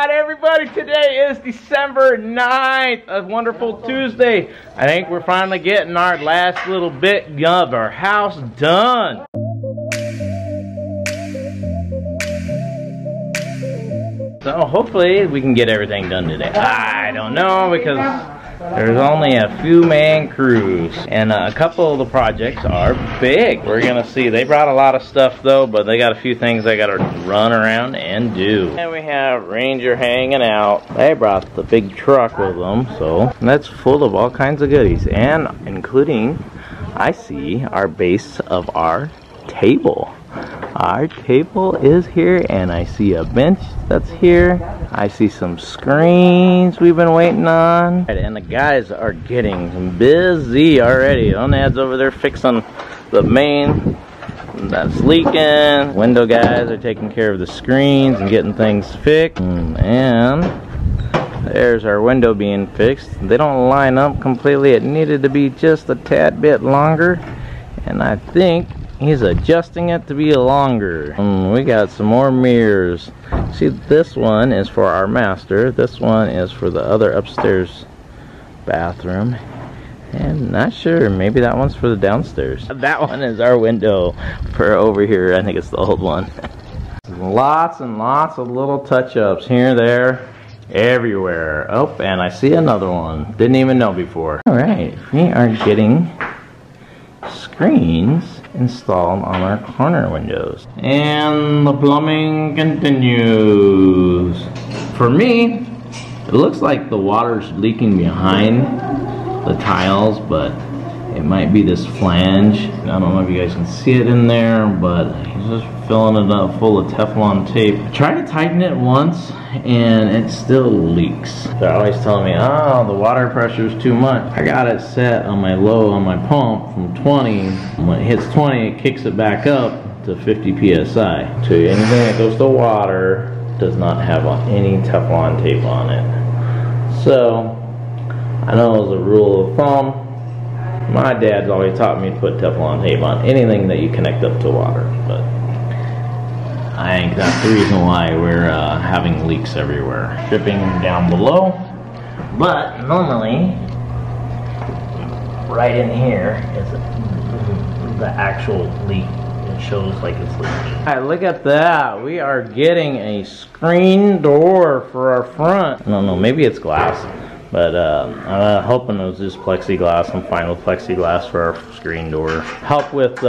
right, everybody, today is December 9th, a wonderful Tuesday. I think we're finally getting our last little bit of our house done. So hopefully we can get everything done today. I don't know, because there's only a few man crews, and a couple of the projects are big. We're gonna see. They brought a lot of stuff though, but they got a few things they gotta run around and do. And we have Ranger hanging out. They brought the big truck with them, so that's full of all kinds of goodies, and including, I see, our base of our table. Our table is here, and I see a bench that's here. I see some screens we've been waiting on. And the guys are getting busy already. Onad's over there fixing the main that's leaking. Window guys are taking care of the screens and getting things fixed. And there's our window being fixed. They don't line up completely. It needed to be just a tad bit longer, and I think he's adjusting it to be longer. We got some more mirrors. See, this one is for our master. This one is for the other upstairs bathroom. And not sure, maybe that one's for the downstairs. That one is our window for over here. I think it's the old one. Lots and lots of little touch-ups here, there, everywhere. Oh, and I see another one. Didn't even know before. All right, we are getting screens installed on our corner windows, and the plumbing continues. For me, it looks like the water's leaking behind the tiles, but it might be this flange. I don't know if you guys can see it in there, but he's just filling it up full of Teflon tape. I tried to tighten it once and it still leaks. They're always telling me, oh, the water pressure is too much. I got it set on my low on my pump from 20. When it hits 20, it kicks it back up to 50 psi. So anything that goes to water does not have any Teflon tape on it. So I know as a rule of thumb, my dad's always taught me to put Teflon tape on anything that you connect up to water, but I think that's the reason why we're having leaks everywhere. Dripping down below, but normally right in here is the actual leak. It shows like it's leaking. Alright, look at that. We are getting a screen door for our front. I don't know, maybe it's glass. But I'm hoping it was just plexiglass. I'm fine with plexiglass for our screen door. Help with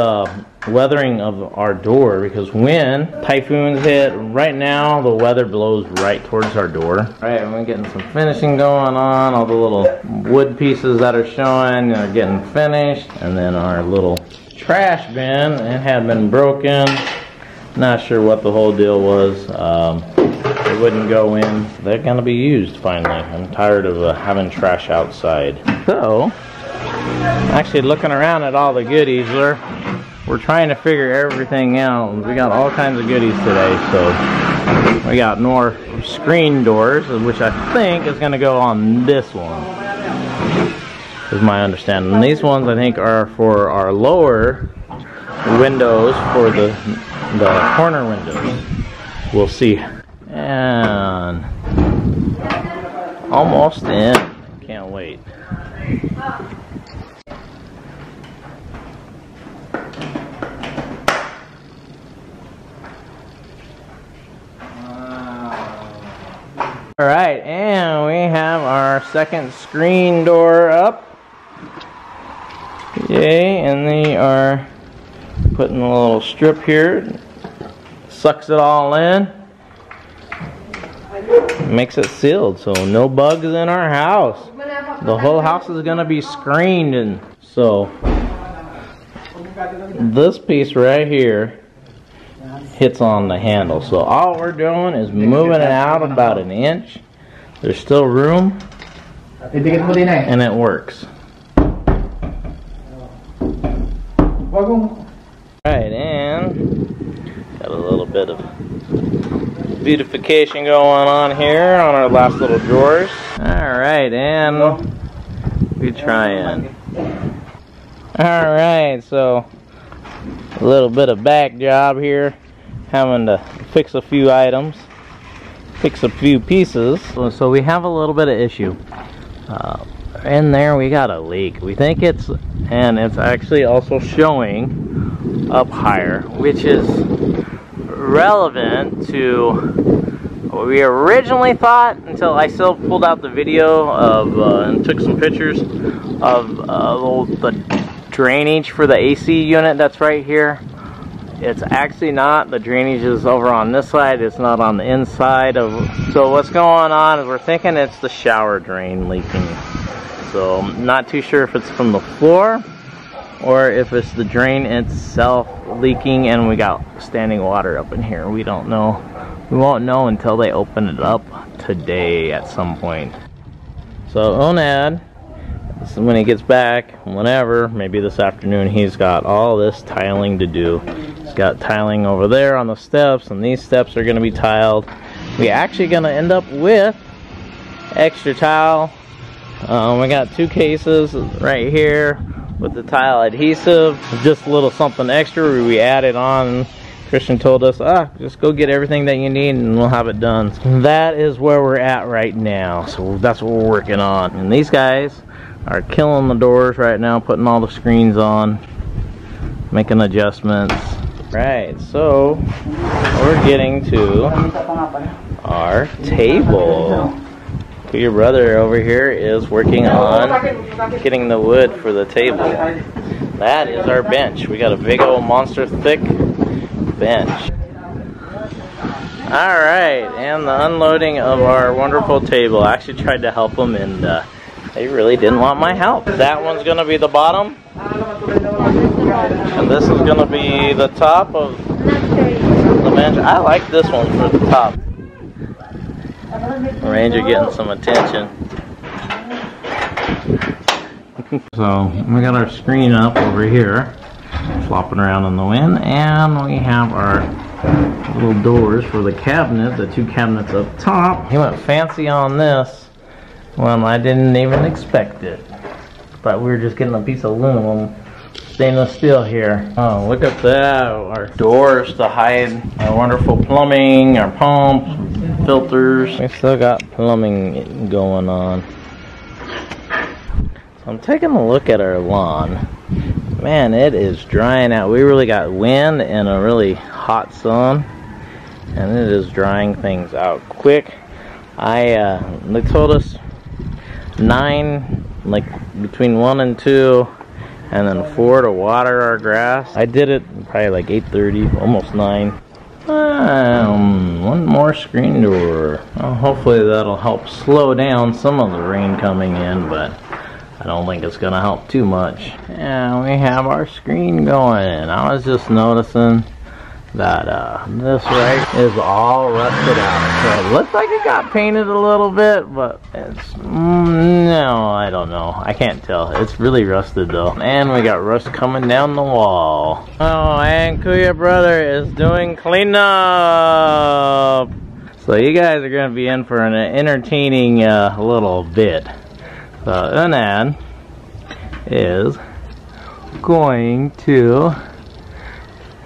weathering of our door, because when typhoons hit, right now the weather blows right towards our door. Alright, we're getting some finishing going on. All the little wood pieces that are showing are getting finished. And then our little trash bin, it had been broken. Not sure what the whole deal was. It wouldn't go in. They're gonna be used finally. I'm tired of having trash outside. So, actually looking around at all the goodies, we're trying to figure everything out. We got all kinds of goodies today. So we got more screen doors, which I think is gonna go on this one, is my understanding. And these ones I think are for our lower windows, for the corner windows. We'll see. And almost in. Can't wait. Alright, and we have our second screen door up. Yay, and they are putting a little strip here. Sucks it all in. Makes it sealed, so no bugs in our house. The whole house is gonna be screened, and so this piece right here hits on the handle. So all we're doing is moving it out about an inch. There's still room, and it works. Alright, and got a little bit of beautification going on here on our last little drawers. Alright, and we trying. Alright, so a little bit of back job here, having to fix a few items. fix a few pieces. So we have a little bit of issue. In there we got a leak. We think it's actually also showing up higher, which is relevant to what we originally thought until I still pulled out the video of and took some pictures of the drainage for the AC unit that's right here. It's actually not. The drainage is over on this side. It's not on the inside of. So what's going on is we're thinking it's the shower drain leaking. So I'm not too sure if it's from the floor or if it's the drain itself leaking and we got standing water up in here. We don't know. We won't know until they open it up today at some point. So Onad, when he gets back, whenever, maybe this afternoon, he's got all this tiling to do. He's got tiling over there on the steps, and these steps are going to be tiled. We're actually going to end up with extra tile. We got 2 cases right here with the tile adhesive. Just a little something extra we added on. Christian told us, just go get everything that you need and we'll have it done. So that is where we're at right now. So that's what we're working on. And these guys are killing the doors right now, putting all the screens on, making adjustments. Right, so we're getting to our table. Your brother over here is working on getting the wood for the table. That is our bench. We got a big old monster thick bench. Alright, and the unloading of our wonderful table. I actually tried to help them and they really didn't want my help. That one's going to be the bottom. And this is going to be the top of the bench. I like this one for the top. Ranger getting some attention. So we got our screen up over here, flopping around in the wind, and we have our little doors for the cabinet, the 2 cabinets up top. He went fancy on this. Well, I didn't even expect it. Thought we were just getting a piece of aluminum stainless steel here. Oh, look at that. Our doors to hide our wonderful plumbing, our pumps, filters. We still got plumbing going on. So I'm taking a look at our lawn. Man, it is drying out. We really got wind and a really hot sun, and it is drying things out quick. They told us 9, like between 1 and 2, and then 4 to water our grass. I did it probably like 8:30, almost 9. One more screen door. Well, hopefully that'll help slow down some of the rain coming in, but I don't think it's gonna help too much. And we have our screen going. I was just noticing that this right is all rusted out. So it looks like it got painted a little bit, but it's no, I don't know. I can't tell. It's really rusted though. And we got rust coming down the wall. Oh, and Kuya brother is doing cleanup. So you guys are gonna be in for an entertaining little bit. So Unad is going to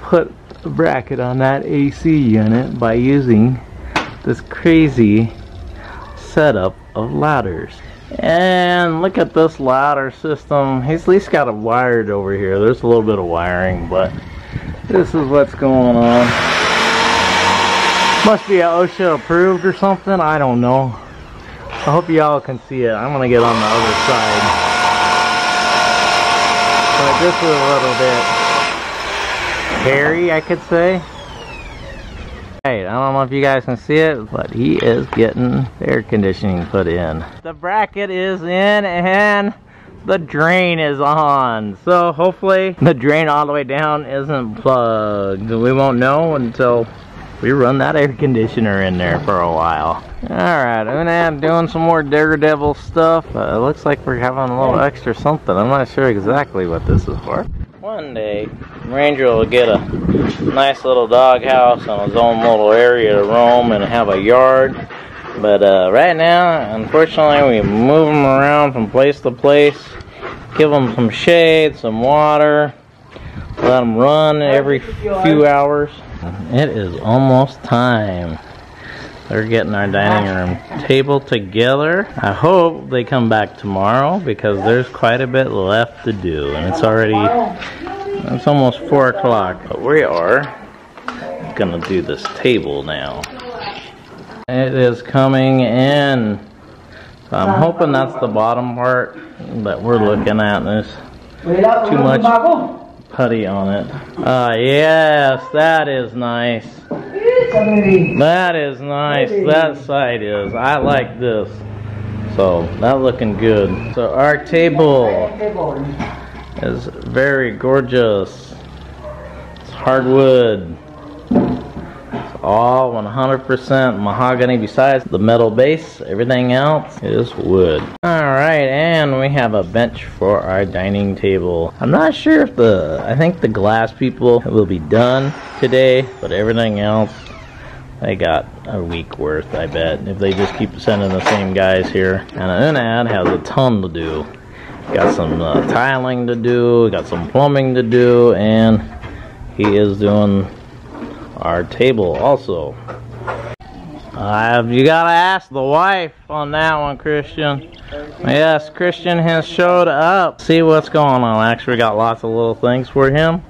put a bracket on that AC unit by using this crazy setup of ladders. And look at this ladder system. He's at least got it wired over here. There's a little bit of wiring, but this is what's going on. Must be a OSHA approved or something. I don't know. I hope y'all can see it. I'm gonna get on the other side. But this is a little bit hairy, I could say. Hey, I don't know if you guys can see it, but he is getting air conditioning put in. The bracket is in and the drain is on. So hopefully the drain all the way down isn't plugged. We won't know until we run that air conditioner in there for a while. Alright, I'm doing some more Daredevil stuff. It looks like we're having a little extra something. I'm not sure exactly what this is for. One day, Ranger will get a nice little dog house and his own little area to roam and have a yard. But right now, unfortunately, we move him around from place to place. Give him some shade, some water. Let him run every few hours. It is almost time They're getting our dining room table together. I hope they come back tomorrow because there's quite a bit left to do. And it's almost 4 o'clock. But we are gonna do this table now. It is coming in. So I'm hoping that's the bottom part that we're looking at. There's too much putty on it. Yes, that is nice. That is nice. That side is. I like this. So that's looking good. So our table is very gorgeous. It's hardwood. It's all 100% mahogany. Besides the metal base, everything else is wood. Alright, and we have a bench for our dining table. I'm not sure if I think the glass people will be done today, but everything else, they got a week worth, I bet, if they just keep sending the same guys here. And Unad has a ton to do. Got some tiling to do, got some plumbing to do, and he is doing our table also. You gotta ask the wife on that one, Christian. Yes, Christian has showed up. See what's going on. Actually, we got lots of little things for him.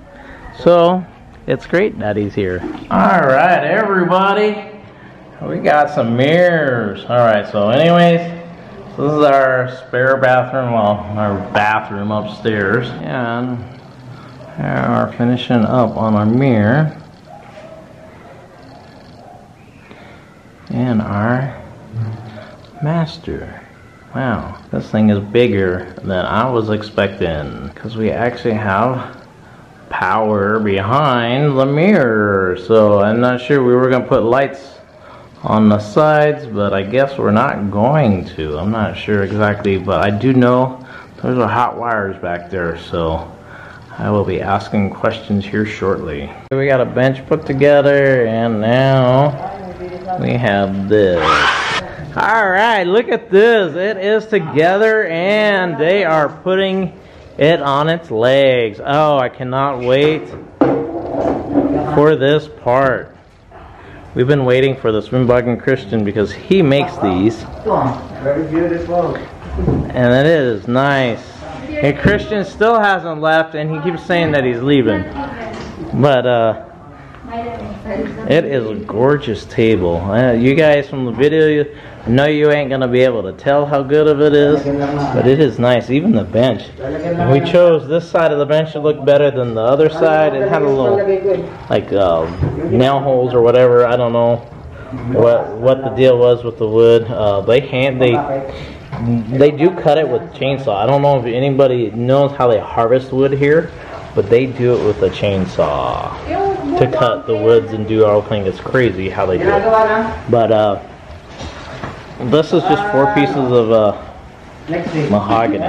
So, it's great that he's here. Alright, everybody. We got some mirrors. Alright, so anyways, this is our spare bathroom, well, our bathroom upstairs. And we are finishing up on our mirror. And our master. Wow, this thing is bigger than I was expecting. Because we actually have power behind the mirror. So I'm not sure, we were going to put lights on the sides, but I guess we're not going to. I'm not sure exactly, but I do know those are hot wires back there, so I will be asking questions here shortly. We got a bench put together, and now we have this. Alright, look at this. It is together and they are putting it on its legs. Oh, I cannot wait for this part. We've been waiting for this. We've been bugging Christian because he makes these. Very beautiful. And it is nice. And Christian still hasn't left and he keeps saying that he's leaving. But it is a gorgeous table. You guys from the video, I know you ain't gonna be able to tell how good of it is, but it is nice. Even the bench. We chose this side of the bench to look better than the other side. It had a little like nail holes or whatever. I don't know what the deal was with the wood. They do cut it with chainsaw. I don't know if anybody knows how they harvest wood here, but they do it with a chainsaw to cut the woods and do all things. It's crazy how they do it. But this is just 4 pieces of mahogany.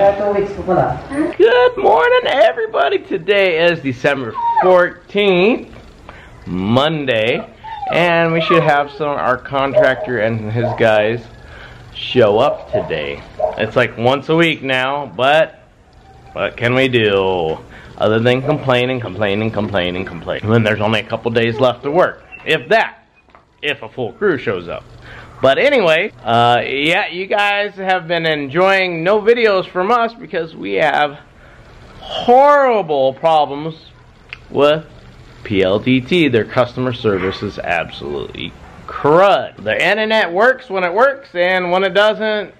Good morning, everybody. Today is December 14th, Monday, and we should have our contractor and his guys show up today. It's like once a week now, but what can we do other than complaining? When there's only a couple days left to work, if a full crew shows up. But anyway, yeah, you guys have been enjoying no videos from us because we have horrible problems with PLDT. Their customer service is absolutely crud. The internet works when it works, and when it doesn't,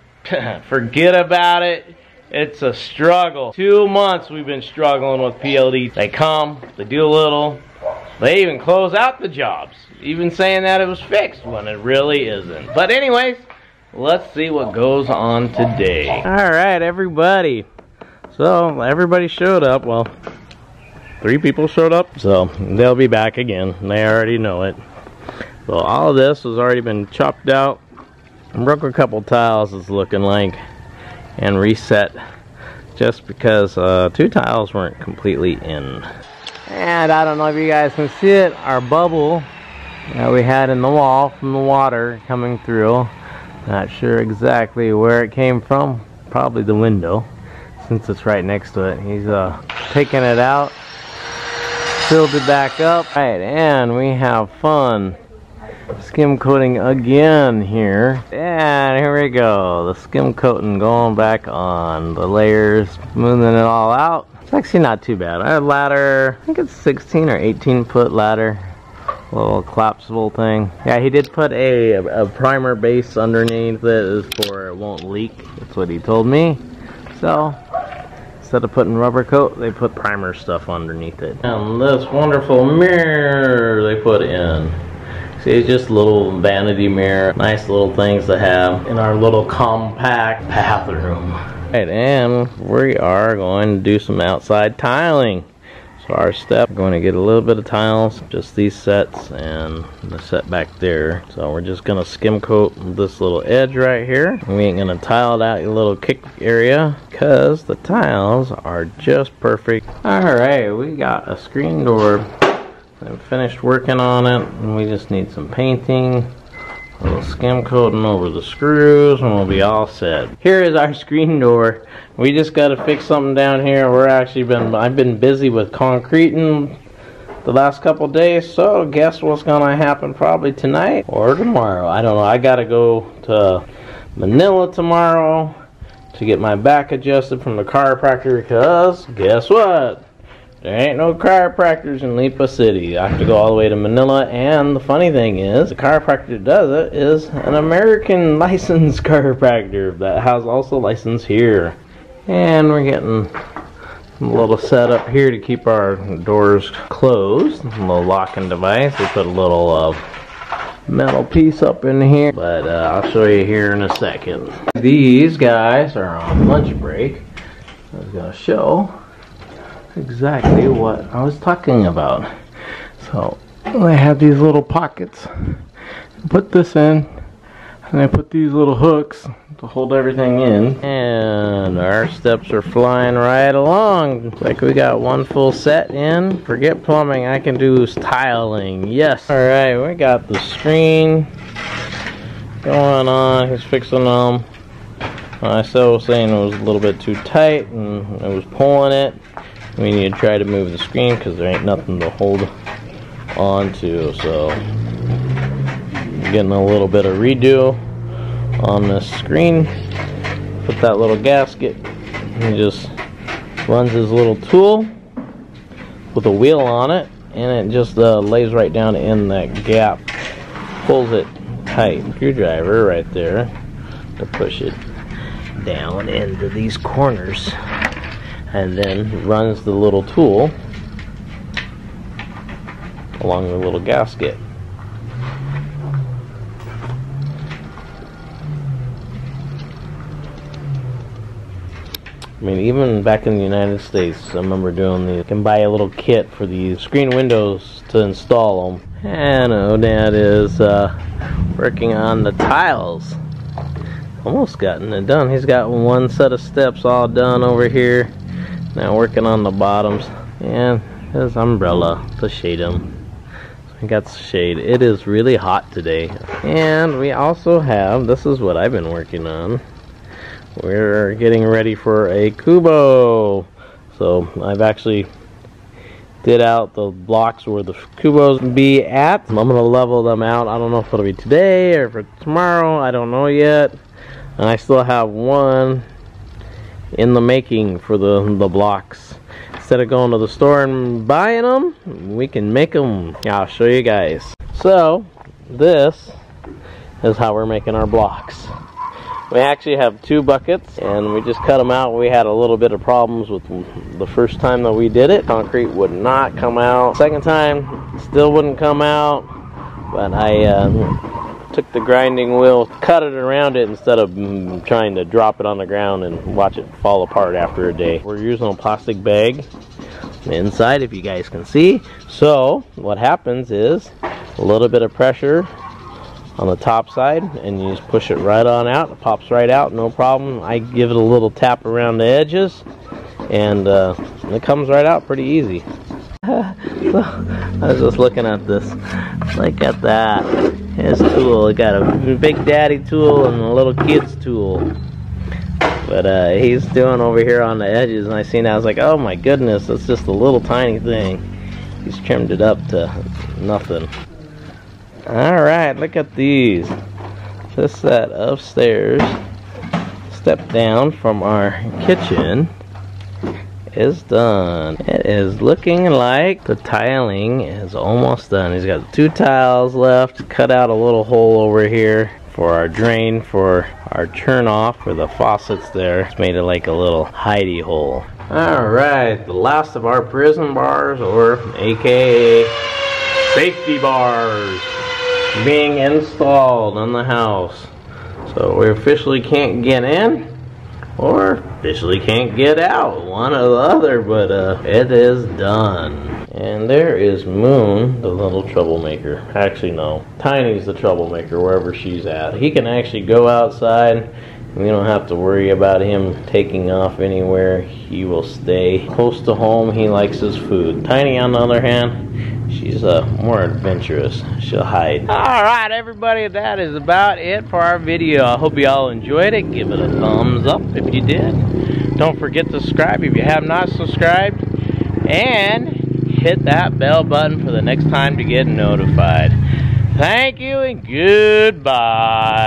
forget about it. It's a struggle. 2 months we've been struggling with PLD. They come, they do a little, they even close out the jobs, even saying that it was fixed when it really isn't. But anyways, let's see what goes on today. Alright, everybody. So, everybody showed up. Well, 3 people showed up, so they'll be back again. They already know it. So all of this has already been chopped out. Broke a couple tiles, it's looking like, and reset just because 2 tiles weren't completely in. And I don't know if you guys can see it, our bubble that we had in the wall from the water coming through. Not sure exactly where it came from. Probably the window, since it's right next to it. He's taking it out, filled it back up. Right, and we have fun Skim coating again here. And here we go. The skim coating going back on the layers, smoothing it all out. It's actually not too bad. I have a ladder, I think it's 16 or 18 foot ladder. A little collapsible thing. Yeah, he did put a primer base underneath it for it won't leak. That's what he told me. So, instead of putting rubber coat, they put primer stuff underneath it. And this wonderful mirror they put in. See, it's just a little vanity mirror. Nice little things to have in our little compact bathroom. Right, and we are going to do some outside tiling. So our step, we're going to get a little bit of tiles, just these sets and the set back there. So we're just going to skim coat this little edge right here. We ain't going to tile that little kick area because the tiles are just perfect. Alright, we got a screen door. I've finished working on it, and we just need some painting, a little skim coating over the screws, and we'll be all set. Here is our screen door. We just got to fix something down here. I've been busy with concreting the last couple days, so guess what's gonna happen probably tonight or tomorrow. I don't know. I gotta go to Manila tomorrow to get my back adjusted from the chiropractor because guess what? There ain't no chiropractors in Lipa City. I have to go all the way to Manila, and the funny thing is, the chiropractor that does it is an American licensed chiropractor that has also license here. And we're getting a little setup here to keep our doors closed. A little locking device. We put a little metal piece up in here, but I'll show you here in a second. These guys are on lunch break. I was going to show exactly what I was talking about. So I have these little pockets. Put this in, and I put these little hooks to hold everything in. And our steps are flying right along. Looks like we got one full set in. Forget plumbing, I can do tiling. Yes. Alright, we got the screen going on. He's fixing them. I still was saying it was a little bit too tight, and I was pulling it. We need to try to move the screen because there ain't nothing to hold on to. So getting a little bit of redo on this screen. Put that little gasket. He just runs his little tool with a wheel on it, and it just lays right down in that gap. Pulls it tight. Screwdriver right there to push it down into these corners. And then runs the little tool along the little gasket. I mean, even back in the United States, I remember doing these. You can buy a little kit for these screen windows to install them. And Dad is working on the tiles. Almost gotten it done. He's got one set of steps all done over here. Now working on the bottoms and his umbrella to shade him. So he got shade. It is really hot today. And we also have, this is what I've been working on. We're getting ready for a Kubo. So I've actually did out the blocks where the Kubos be at. I'm gonna level them out. I don't know if it'll be today or for tomorrow. I don't know yet. And I still have one in the making for the blocks. Instead of going to the store and buying them, we can make them. I'll show you guys. So this is how we're making our blocks. We actually have 2 buckets, and we just cut them out. We had a little bit of problems with the first time that we did it. Concrete would not come out. Second time, still wouldn't come out. But I took the grinding wheel, cut it around it instead of trying to drop it on the ground and watch it fall apart after a day. We're using a plastic bag inside, if you guys can see. So what happens is a little bit of pressure on the top side, and you just push it right on out. It pops right out, no problem. I give it a little tap around the edges, and it comes right out pretty easy. So, I was just looking at this. Look at that. His tool. He got a big daddy tool and a little kid's tool. But he's doing over here on the edges, and I seen that. I was like, oh my goodness, that's just a little tiny thing. He's trimmed it up to nothing. Alright, look at these. This set upstairs, step down from our kitchen, is done. It is looking like the tiling is almost done. He's got 2 tiles left. Cut out a little hole over here for our drain, for our turn off for the faucets there. It's made it like a little hidey hole. Alright, the last of our prison bars, or aka safety bars, being installed on the house. So we officially can't get in or officially can't get out, one or the other, but it is done. And there is Moon, the little troublemaker. Actually no, Tiny's the troublemaker wherever she's at. He can actually go outside. We don't have to worry about him taking off anywhere. He will stay close to home. He likes his food. Tiny, on the other hand, she's more adventurous. She'll hide. Alright everybody, that is about it for our video. I hope you all enjoyed it. Give it a thumbs up if you did. Don't forget to subscribe if you have not subscribed. And hit that bell button for the next time to get notified. Thank you and goodbye.